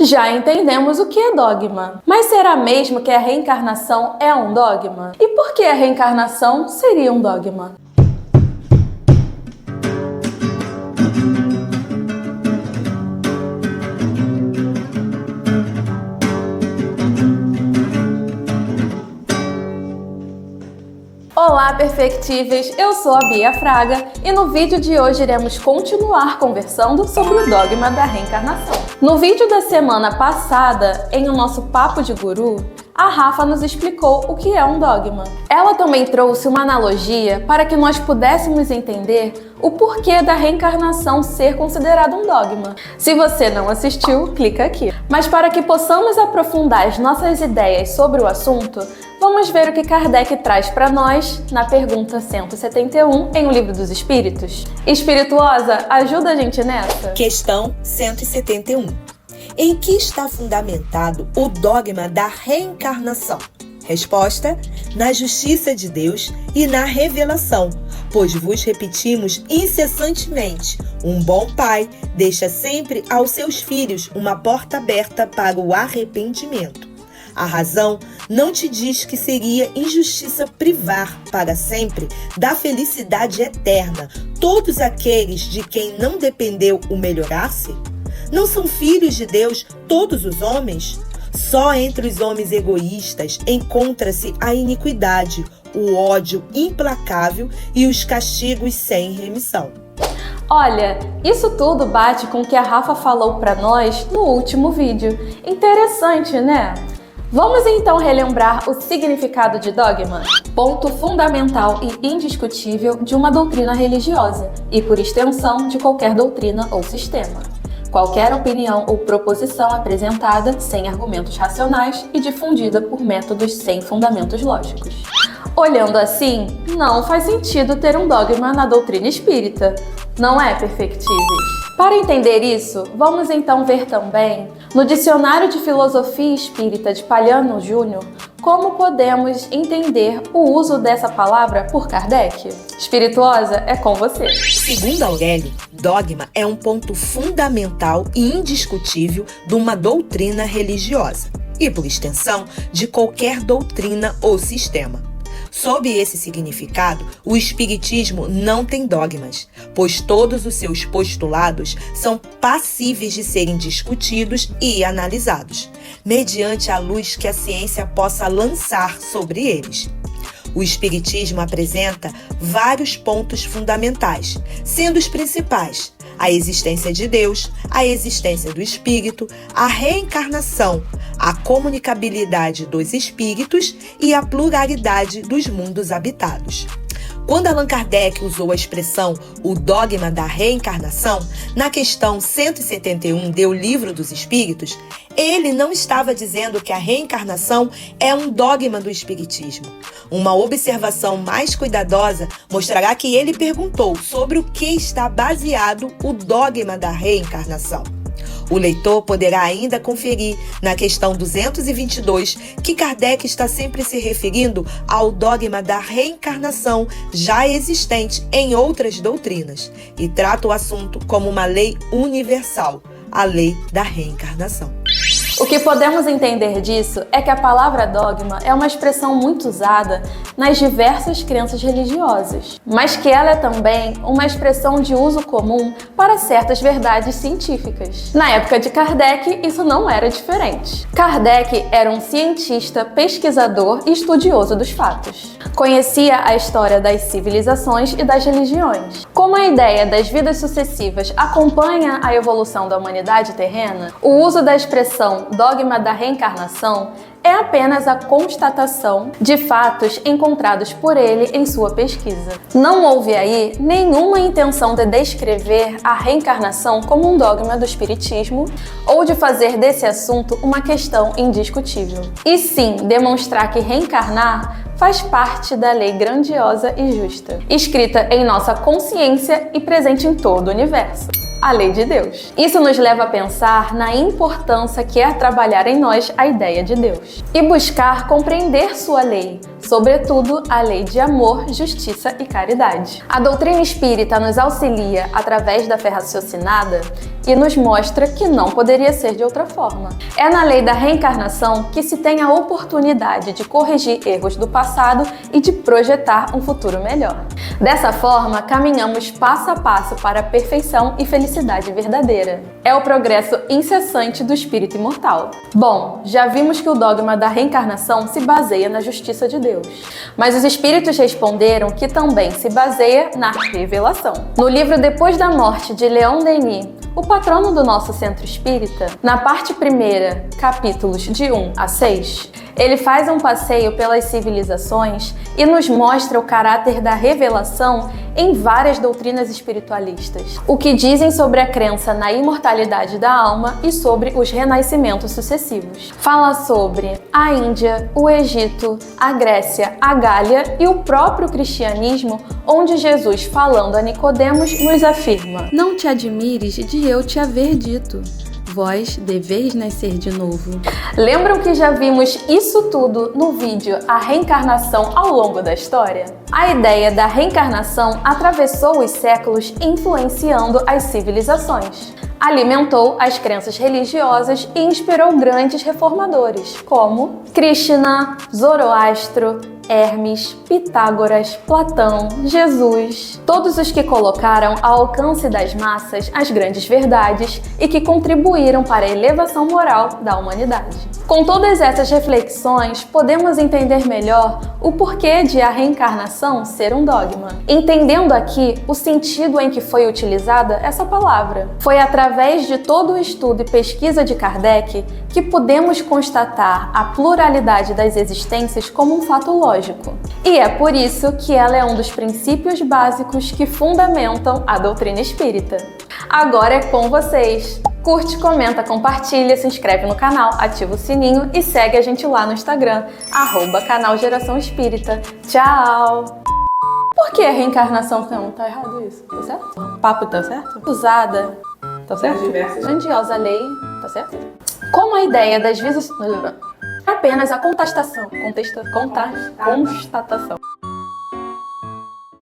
Já entendemos o que é dogma. Mas será mesmo que a reencarnação é um dogma? E por que a reencarnação seria um dogma? Olá, perfectíveis! Eu sou a Bia Fraga e no vídeo de hoje iremos continuar conversando sobre o dogma da reencarnação. No vídeo da semana passada, em o nosso Papo de Guru, a Rafa nos explicou o que é um dogma. Ela também trouxe uma analogia para que nós pudéssemos entender o porquê da reencarnação ser considerado um dogma. Se você não assistiu, clica aqui. Mas para que possamos aprofundar as nossas ideias sobre o assunto, vamos ver o que Kardec traz para nós na pergunta 171 em O Livro dos Espíritos. Espirituosa, ajuda a gente nessa? Questão 171. Em que está fundamentado o dogma da reencarnação? Resposta: na justiça de Deus e na revelação, pois vos repetimos incessantemente, um bom pai deixa sempre aos seus filhos uma porta aberta para o arrependimento. A razão não te diz que seria injustiça privar para sempre da felicidade eterna todos aqueles de quem não dependeu o melhorar-se? Não são filhos de Deus todos os homens? Só entre os homens egoístas encontra-se a iniquidade, o ódio implacável e os castigos sem remissão. Olha, isso tudo bate com o que a Rafa falou para nós no último vídeo. Interessante, né? Vamos então relembrar o significado de dogma? Ponto fundamental e indiscutível de uma doutrina religiosa e, por extensão, de qualquer doutrina ou sistema. Qualquer opinião ou proposição apresentada sem argumentos racionais e difundida por métodos sem fundamentos lógicos. Olhando assim, não faz sentido ter um dogma na doutrina espírita, não é, perfectíveis? Para entender isso, vamos então ver também, no Dicionário de Filosofia Espírita de Palhano Júnior, como podemos entender o uso dessa palavra por Kardec. Espirituosa, é com você. Segundo Aurélio, dogma é um ponto fundamental e indiscutível de uma doutrina religiosa e, por extensão, de qualquer doutrina ou sistema. Sob esse significado, o Espiritismo não tem dogmas, pois todos os seus postulados são passíveis de serem discutidos e analisados, mediante a luz que a ciência possa lançar sobre eles. O Espiritismo apresenta vários pontos fundamentais, sendo os principais: a existência de Deus, a existência do Espírito, a reencarnação, a comunicabilidade dos espíritos e a pluralidade dos mundos habitados. Quando Allan Kardec usou a expressão o dogma da reencarnação, na questão 171 do Livro dos Espíritos, ele não estava dizendo que a reencarnação é um dogma do Espiritismo. Uma observação mais cuidadosa mostrará que ele perguntou sobre o que está baseado o dogma da reencarnação. O leitor poderá ainda conferir na questão 222 que Kardec está sempre se referindo ao dogma da reencarnação já existente em outras doutrinas e trata o assunto como uma lei universal, a lei da reencarnação. O que podemos entender disso é que a palavra dogma é uma expressão muito usada nas diversas crenças religiosas, mas que ela é também uma expressão de uso comum para certas verdades científicas. Na época de Kardec, isso não era diferente. Kardec era um cientista, pesquisador e estudioso dos fatos. Conhecia a história das civilizações e das religiões. Como a ideia das vidas sucessivas acompanha a evolução da humanidade terrena, o uso da expressão dogma da reencarnação é apenas a constatação de fatos encontrados por ele em sua pesquisa. Não houve aí nenhuma intenção de descrever a reencarnação como um dogma do espiritismo ou de fazer desse assunto uma questão indiscutível. E sim, demonstrar que reencarnar faz parte da lei grandiosa e justa, escrita em nossa consciência e presente em todo o universo. a lei de Deus. Isso nos leva a pensar na importância que é trabalhar em nós a ideia de Deus e buscar compreender sua lei, sobretudo a lei de amor, justiça e caridade. A doutrina espírita nos auxilia através da fé raciocinada e nos mostra que não poderia ser de outra forma. É na lei da reencarnação que se tem a oportunidade de corrigir erros do passado e de projetar um futuro melhor. Dessa forma, caminhamos passo a passo para a perfeição e felicidade verdadeira. É o progresso incessante do espírito imortal. Bom, já vimos que o dogma da reencarnação se baseia na justiça de Deus, mas os espíritos responderam que também se baseia na revelação. No livro Depois da Morte, de Leon Denis, o patrono do nosso centro espírita, na parte primeira, capítulos de 1 a 6, ele faz um passeio pelas civilizações e nos mostra o caráter da revelação em várias doutrinas espiritualistas, o que dizem sobre a crença na imortalidade da alma e sobre os renascimentos sucessivos. Fala sobre a Índia, o Egito, a Grécia, a Gália e o próprio cristianismo, onde Jesus, falando a Nicodemos, nos afirma: Não te admires de eu te haver dito. Vós deveis nascer de novo. Lembram que já vimos isso tudo no vídeo A Reencarnação ao longo da história? A ideia da reencarnação atravessou os séculos, influenciando as civilizações. Alimentou as crenças religiosas e inspirou grandes reformadores, como Krishna, Zoroastro, Hermes, Pitágoras, Platão, Jesus, todos os que colocaram ao alcance das massas as grandes verdades e que contribuíram para a elevação moral da humanidade. Com todas essas reflexões, podemos entender melhor o porquê de a reencarnação ser um dogma, entendendo aqui o sentido em que foi utilizada essa palavra. Foi através de todo o estudo e pesquisa de Kardec que podemos constatar a pluralidade das existências como um fato lógico. E é por isso que ela é um dos princípios básicos que fundamentam a doutrina espírita. Agora é com vocês! Curte, comenta, compartilha, se inscreve no canal, ativa o sininho e segue a gente lá no Instagram, @canal Geração Espírita. Tchau! Por que a reencarnação não tá errado isso? Tá certo? O papo tá certo? Usada, tá certo? Grandiosa lei, tá certo? Como a ideia das visões... Apenas a constatação.